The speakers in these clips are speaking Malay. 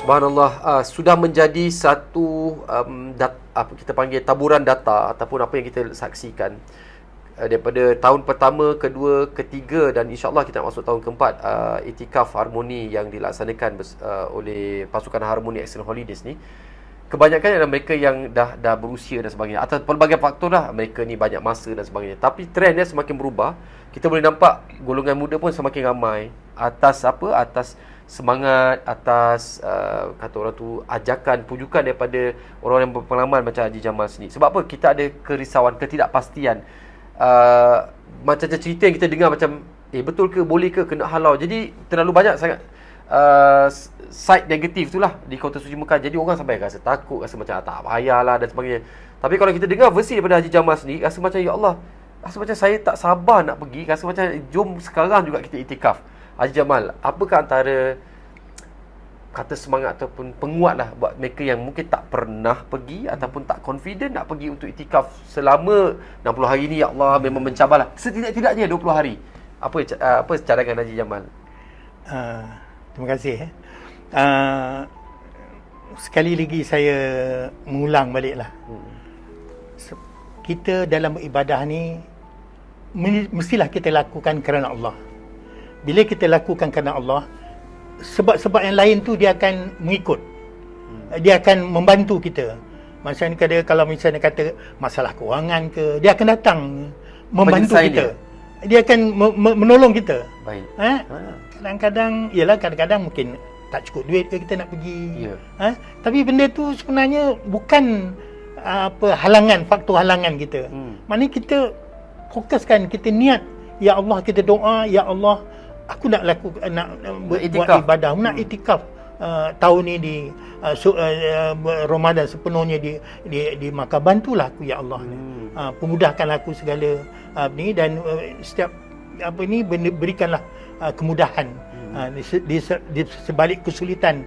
Subhanallah, sudah menjadi satu apa kita panggil taburan data ataupun apa yang kita saksikan daripada tahun pertama, kedua, ketiga dan insya-Allah kita masuk tahun keempat, Itikaf Harmoni yang dilaksanakan oleh pasukan Harmoni Excellent Holidays ni. Kebanyakan adalah mereka yang dah berusia dan sebagainya. Atas pelbagai faktor lah, mereka ni banyak masa dan sebagainya. Tapi trendnya semakin berubah. Kita boleh nampak golongan muda pun semakin ramai. Atas semangat, atas kata orang tu ajakan, pujukan daripada orang yang berpengalaman macam Haji Jamal sendiri. Sebab apa? Kita ada kerisauan, ketidakpastian. Macam cerita yang kita dengar macam betul ke, boleh ke, kena halau. Jadi terlalu banyak sangat side negatif tu lah di Kota Suci Mekah. Jadi orang sampai rasa takut, rasa macam tak payahlah dan sebagainya. Tapi kalau kita dengar versi daripada Haji Jamal sendiri, rasa macam ya Allah, rasa macam saya tak sabar nak pergi, rasa macam jom sekarang juga kita itikaf. Haji Jamal, apakah antara kata semangat ataupun penguat lah buat mereka yang mungkin tak pernah pergi ataupun tak confident nak pergi untuk itikaf selama 60 hari ni? Ya Allah, memang mencabarlah. Setidak-tidaknya 20 hari. Apa cadangan Haji Jamal? Terima kasih. Sekali lagi saya mengulang baliklah. Kita dalam beribadah ni mestilah kita lakukan kerana Allah. Bila kita lakukan kerana Allah, sebab-sebab yang lain tu dia akan mengikut. Dia akan membantu kita. Maksudnya kalau misalnya kata masalah kewangan ke, dia akan datang membantu kita. Dia akan menolong kita. Baik. Kadang-kadang mungkin tak cukup duit ke kita nak pergi. Tapi benda tu sebenarnya bukan halangan, faktor halangan kita. Maknanya kita fokuskan, kita niat, ya Allah, kita doa, ya Allah, aku nak buat ibadah, nak itikaf tahun ini di Ramadan sepenuhnya di Makkah. Bantulah aku ya Allah. Pemudahkanlah aku segala ni dan setiap berikanlah kemudahan. Di sebalik kesulitan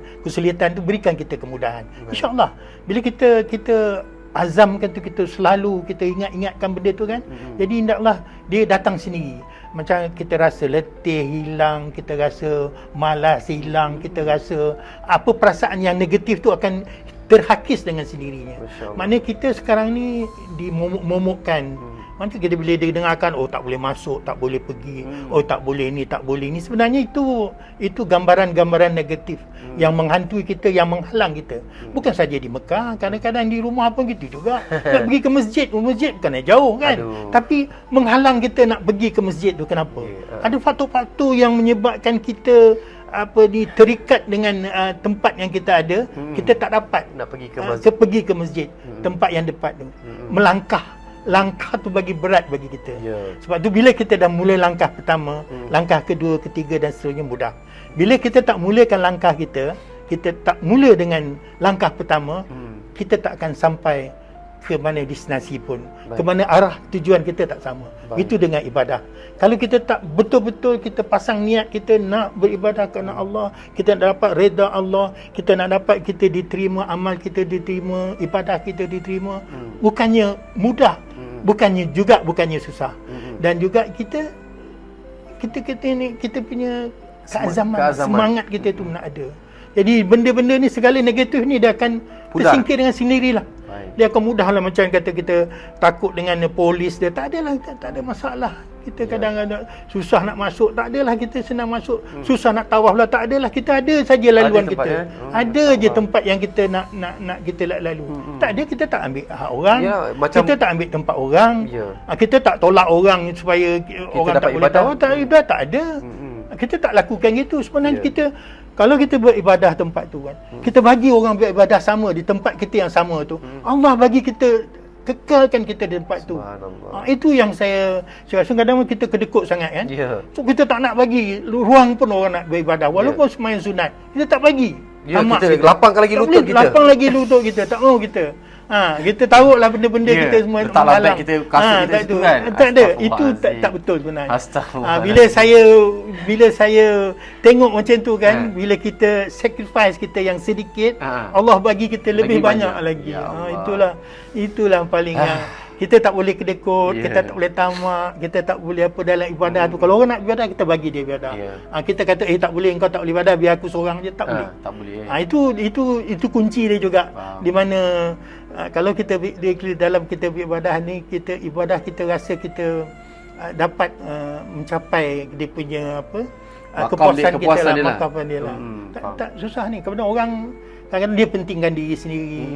tu berikan kita kemudahan. InsyaAllah bila kita azamkan tu, kita selalu kita ingatkan benda tu kan. Jadi hendaklah dia datang sendiri. Macam kita rasa letih hilang, kita rasa malas hilang, kita rasa apa perasaan yang negatif tu akan terhakis dengan sendirinya. Maknanya kita sekarang ni dimomokkan. Macam kita bila dia dengarkan, tak boleh masuk, tak boleh pergi, tak boleh ni, tak boleh ni. Sebenarnya itu gambaran-gambaran negatif yang menghantui kita, yang menghalang kita. Bukan saja di Mekah, kadang-kadang di rumah pun gitu juga. Nak pergi ke masjid bukan jauh kan. Tapi menghalang kita nak pergi ke masjid tu kenapa? Ada faktor-faktor yang menyebabkan kita terikat dengan tempat yang kita ada, kita tak dapat nak pergi ke masjid, tempat yang dekat tu. Langkah tu bagi berat bagi kita. Sebab tu bila kita dah mula langkah pertama, langkah kedua, ketiga dan seterusnya mudah. Bila kita tak mulakan langkah kita tak mula dengan langkah pertama, kita tak akan sampai ke mana destinasi pun. Ke mana arah tujuan kita tak sama. Itu dengan ibadah. Kalau kita tak betul-betul kita pasang niat kita nak beribadah kerana Allah, kita nak dapat redha Allah, kita nak dapat kita diterima, amal kita diterima, ibadah kita diterima, bukannya mudah, bukannya susah. Dan juga kita punya keazaman, semangat kita tu nak ada. Jadi benda-benda ni, segala negatif ni dia akan tersingkir dengan sendirilah. Dia akan mudahlah. Macam kata kita takut dengan polis, dia tak ada masalah. Kita kadang-kadang susah nak masuk, tak adalah kita senang masuk. Susah nak tawaf lah, tak adalah kita ada saja laluan kita. Ada je tempat yang kita nak kita lalu. Tak ada, kita tak ambil hak orang. Kita tak ambil tempat orang. Kita tak tolak orang supaya orang tak boleh tahu. Tak ada. Kita tak lakukan gitu. Sebenarnya kita, kalau kita beribadah tempat tu kan, kita bagi orang beribadah sama di tempat kita yang sama tu, Allah bagi kita, kekalkan kita di tempat tu. Itu yang saya rasa kadang kita kedekut sangat kan. So kita tak nak bagi ruang pun orang nak beribadah walaupun sembahyang sunat. Kita tak bagi. Kita lapangkan lagi lutut kita. Lapang lagi lutut kita. Tak mau kita. Kita taruhlah benda-benda kita semua letaklah beg kita, kasut kita situ kan. Tak ada. Itu tak betul sebenarnya. Astagfirullah. Bila saya tengok macam tu kan, bila kita sacrifice kita yang sedikit, Allah bagi kita lebih banyak lagi. Itulah paling Kita tak boleh kedekut, kita tak boleh tamak, kita tak boleh apa dalam ibadah tu. Kalau orang nak ibadah, kita bagi dia ibadah. Kita kata tak boleh, engkau tak boleh ibadah, biar aku seorang je, tak boleh. Tak boleh. Itu kunci dia juga. Di mana kalau kita dalam kita beribadah ni, ibadah kita rasa kita dapat mencapai dia punya kepuasan kita lah, maqam dia lah. Tak susah ni. Kadang orang dia pentingkan diri sendiri.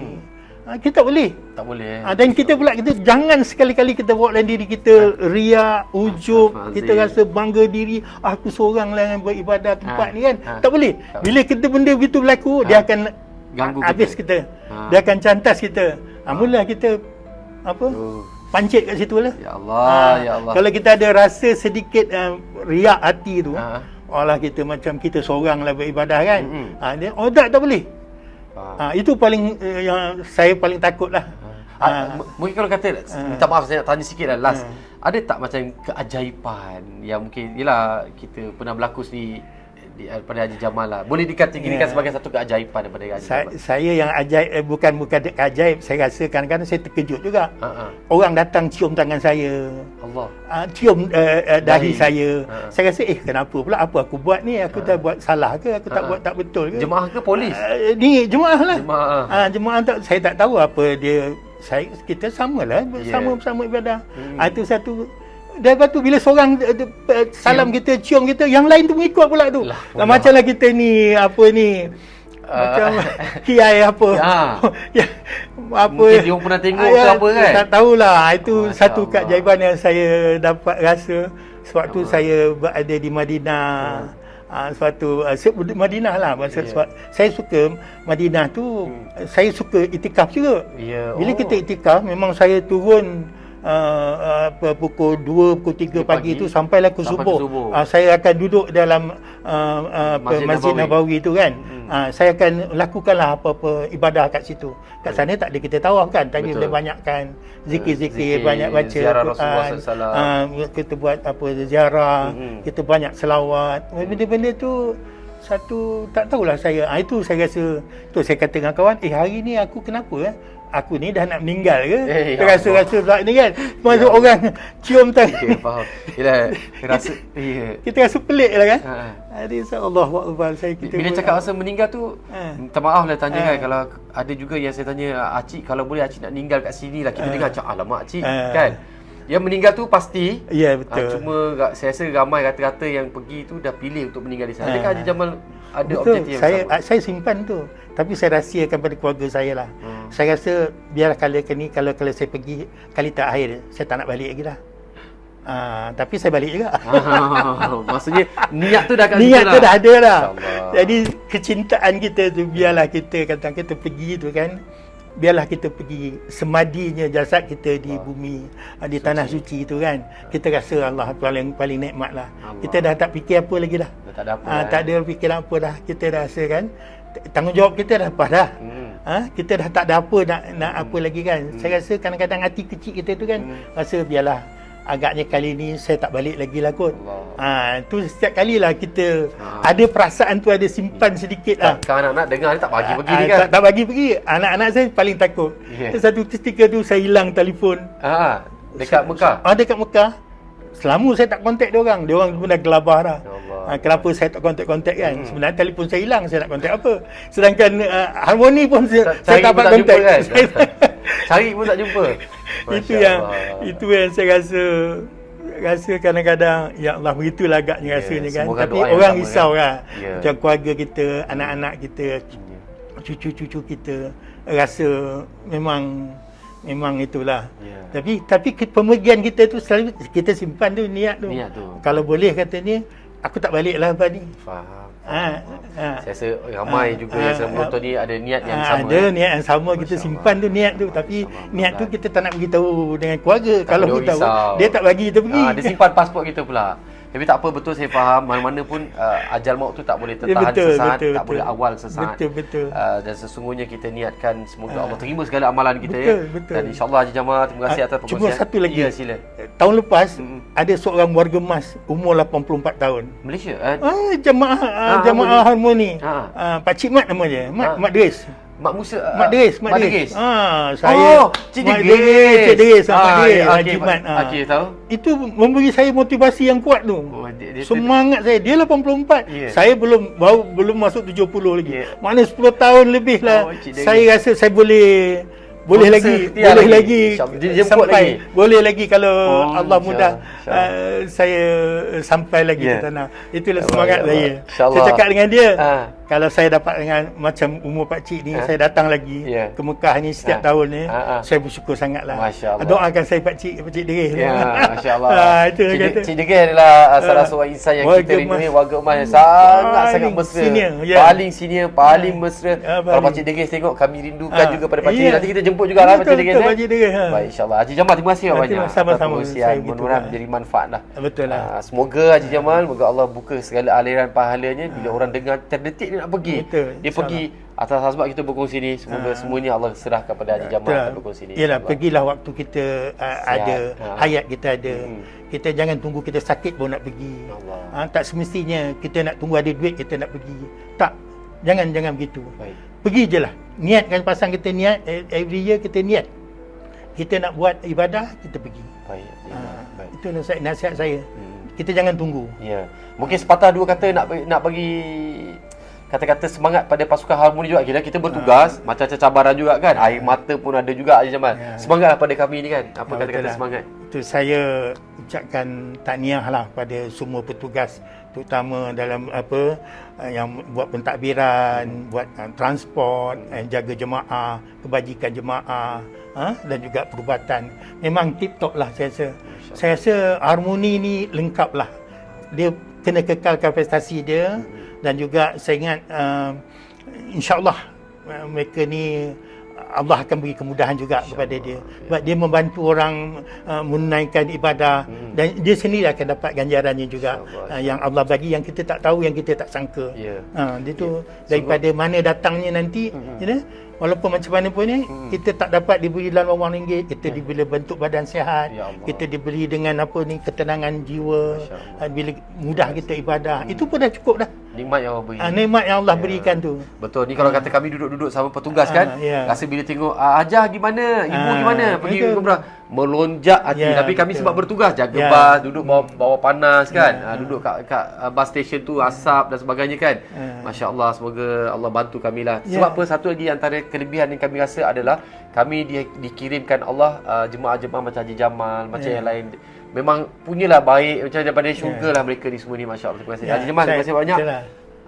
Kita boleh. Tak boleh. Dan kita jangan sekali-kali kita bawa dalam diri kita riak, ujub, kita rasa bangga diri, aku seorang lah yang beribadah tempat ni kan. Tak boleh. Bila benda begitu berlaku, dia akan ganggu habis kita. Dia akan cantas kita. Mula kita pancit kat situ lah. Ya Allah, ya Allah. Kalau kita ada rasa sedikit riak hati tu, kita macam kita seorang lah beribadah kan. Tak boleh. Itu paling yang saya paling takut lah. Mungkin kalau kata, minta maaf saya nak tanya sikit lah last. Ada tak macam keajaiban yang mungkin, yelah kita pernah berlaku sendiri pada Haji Jamal lah. Boleh dikategorikan sebagai satu keajaiban daripada Haji Jamal? Saya yang ajaib, bukan ajaib, saya rasa kadang-kadang saya terkejut juga. Orang datang cium tangan saya. Allah. Cium dahi saya. Saya rasa kenapa pula, apa aku buat ni? Aku tak buat salah ke? Aku tak buat tak betul ke? Jemaah ke polis? Ni jemaah lah. Jemaah saya tak tahu apa dia. Kita samalah, sama-sama ibadah. Itu satu. Dan lepas tu bila seorang salam kita, cium kita, yang lain tu mengikut pula tu. Macamlah kita ni macam kiai apa. Mungkin dia orang pernah tengok ke apa kan? Tak tahulah. Itu satu keajaiban yang saya dapat rasa sewaktu saya berada di Madinah. Madinah lah. Saya suka Madinah tu, saya suka itikaf juga. Bila kita itikaf, memang saya turun pukul 2, pukul 3 pagi tu sampailah ke subuh. Saya akan duduk dalam Masjid Nabawi tu kan. Saya akan lakukanlah apa-apa ibadah kat situ. Kat sana tak ada kita tawaf kan, tapi boleh banyakkan zikir-zikir, banyak baca ziarah Quran. Kita buat ziarah, kita banyak selawat. Benda-benda tu satu tak tahulah saya. Itu saya rasa, tu saya kata dengan kawan, hari ni aku kenapa aku ni dah nak meninggal ke? Rasa-rasa pula ni kan. Masuk orang cium tangan. Faham. Yelah, rasa kita rasa pelik lah kan. Allahu Akbar. Bila cakap rasa meninggal tu, minta maaf lah tanya kan, kalau ada juga yang saya tanya, Acik kalau boleh Acik nak meninggal kat sini lah, kita dengar macam alamak Acik kan. Yang meninggal tu pasti. Ya, betul. Cuma saya rasa ramai kata-kata yang pergi tu dah pilih untuk meninggal di sana. Adakah Haji Jamal ada betul. objektif yang sama? Saya simpan tu, tapi saya rahsiakan pada keluarga saya lah. Saya rasa biar kalau saya pergi kali terakhir, saya tak nak balik lagi dah. Tapi saya balik juga. Maksudnya niat tu dah kat niat situ tu dah ada dah. Jadi kecintaan kita tu, biarlah kita kita pergi tu kan, biarlah kita pergi semadinya jasad kita di bumi, di tanah suci tu kan. Kita rasa Allah paling nikmat lah. Kita dah tak fikir apa lagi dah. Tak ada fikiran apa dah. Kita dah rasa kan tanggungjawab kita dah lepas dah. Kita dah tak ada apa nak apa lagi kan. Saya rasa kadang-kadang hati kecil kita tu kan rasa biarlah, agaknya kali ni saya tak balik lagi lah kot. Tu setiap kali lah kita ada perasaan tu, ada simpan sedikit lah. Kalau anak-anak dengar ni tak bagi pergi ni kan. Tak bagi pergi. Anak-anak saya paling takut. Satu ketika tu saya hilang telefon. Dekat Mekah? Dekat Mekah. Selama saya tak kontak dia orang pun dah gelabah dah. Kenapa saya tak kontak kan? Sebenarnya telefon saya hilang, saya nak kontak apa? Sedangkan Harmoni pun saya tak dapat kontak kan? Cari pun tak jumpa. Itu yang saya rasa kadang-kadang, ya Allah, begitulah agaknya rasanya kan. Tapi orang risau kan. Macam keluarga kita, anak-anak kita, cucu-cucu kita rasa memang itulah. Tapi pemergian kita tu selalu kita simpan tu niat tu. Kalau boleh katanya, aku tak balik lah lepas ni. Faham. Saya rasa ramai juga yang sedang menonton ni ada niat yang sama. Ada niat yang sama, kita simpan tu niat tu. Tapi niat tu kita tak nak beritahu dengan keluarga. Kalau beritahu, dia tak bagi kita pergi. Dia simpan pasport kita pula. Tapi tak apa, betul saya faham, mana-mana pun ajal maut tu tak boleh tertahan sesaat, tak boleh awal sesaat. Betul. Dan sesungguhnya kita niatkan semoga Allah terima segala amalan kita. Betul. Dan insya-Allah Haji Jamal, terima kasih atas perkongsian. Cuma satu lagi. Ya, sila. Tahun lepas ada seorang warga emas umur 84 tahun. Malaysia? Jemaah Harmoni. Pak Cik Mat nama dia. Mat Dres. Mak Musa Mak Deris. Saya Cik Mak Deris. Cik Deris, Mak Deris, Haji Mat. Okey, tahu. Itu memberi saya motivasi yang kuat tu. Semangat saya. Dia 84. Saya belum masuk 70 lagi. Maknanya 10 tahun lebih lah. Saya rasa saya boleh lagi sampai boleh lagi kalau Allah mudah saya sampai lagi ke sana. Itulah semangat saya. Saya cakap dengan dia, kalau saya dapat dengan macam umur pak cik ni, saya datang lagi ke Mekah ni setiap tahun ni, saya bersyukur sangatlah. Doakan saya pak cik Deris. Masya-Allah. Cik Deris adalah salah seorang insan yang kita rindu, warga emas yang sangat mesra. Paling senior, paling mesra. Kalau pak cik Deris tengok, kami rindukan juga pada pak cik. Nanti kita jemput jugalah pak cik Deris. Baik, insya-Allah. Haji Jamal, terima kasih banyak. Sama-sama. Mudah-mudahan menjadi manfaat lah. Betul lah. Semoga Haji Jamal, moga Allah buka segala aliran pahalanya. Bila orang dengar terdetik dia nak pergi. Dia pergi atas sebab kita berkongsi ni. Semoga semuanya Allah serahkan pada Haji Jamal untuk berkongsi ni. Yalah, pergilah waktu kita ada, hayat kita ada. Kita jangan tunggu kita sakit baru nak pergi. Tak semestinya kita nak tunggu ada duit kita nak pergi. Tak. Jangan begitu. Pergi je lah. Niatkan, pasang kita niat, every year kita niat. Kita nak buat ibadah, kita pergi. Itu nasihat saya. Kita jangan tunggu. Mungkin sepatah dua kata nak bagi kata-kata semangat pada pasukan Harmoni juga. Kita bertugas, macam-macam cabaran juga kan. Air mata pun ada juga Haji Jamal. Semangatlah pada kami ni kan. Apa kata-kata semangat? Itu saya ucapkan tahniah lah pada semua petugas, terutama dalam yang buat pentadbiran, buat transport, jaga jemaah, kebajikan jemaah, dan juga perubatan. Memang tip-top lah saya rasa. Saya rasa Harmoni ni lengkap lah. Dia kena kekalkan prestasi dia. Dan juga saya ingat insya-Allah mereka ni Allah akan beri kemudahan juga kepada dia. Sebab dia membantu orang menunaikan ibadah dan dia sendiri akan dapat ganjarannya juga yang Allah bagi, yang kita tak tahu, yang kita tak sangka. Dia tu daripada mana datangnya nanti, walaupun macam mana pun ni, kita tak dapat diberi dalam wang ringgit, kita diberi bentuk badan sihat, kita diberi dengan ketenangan jiwa, bila mudah kita ibadah, itu pun dah cukup dah. Nikmat yang Allah beri. Nikmat yang Allah berikan tu. Betul. Ni kalau kata kami duduk-duduk sama petugas kan, rasa bila tengok Hajah gimana, ibu gimana, pergi umrah, melonjak hati. Tapi kami sebab bertugas, jaga bas, duduk bawah panas kan, duduk kat bus station tu, asap dan sebagainya kan. Masya-Allah, semoga Allah bantu kami lah. Sebab apa, satu lagi antara kelebihan yang kami rasa adalah kami dikirimkan Allah jemaah-jemaah macam Haji Jamal, macam yang lain. Memang punyalah baik macam daripada syurga lah mereka ni semua ni, masya-Allah. Terima kasih Haji Jamal, terima kasih banyak.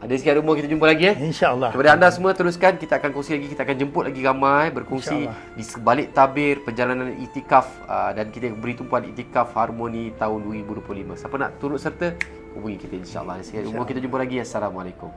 Ada sikit umur, kita jumpa lagi InsyaAllah. Kepada anda semua, teruskan, kita akan kongsi lagi, kita akan jemput lagi ramai berkongsi di sebalik tabir perjalanan itikaf, dan kita beri tumpuan itikaf Harmoni tahun 2025. Siapa nak turut serta, hubungi kita insya-Allah. Ada sikit umur, kita jumpa lagi. Assalamualaikum.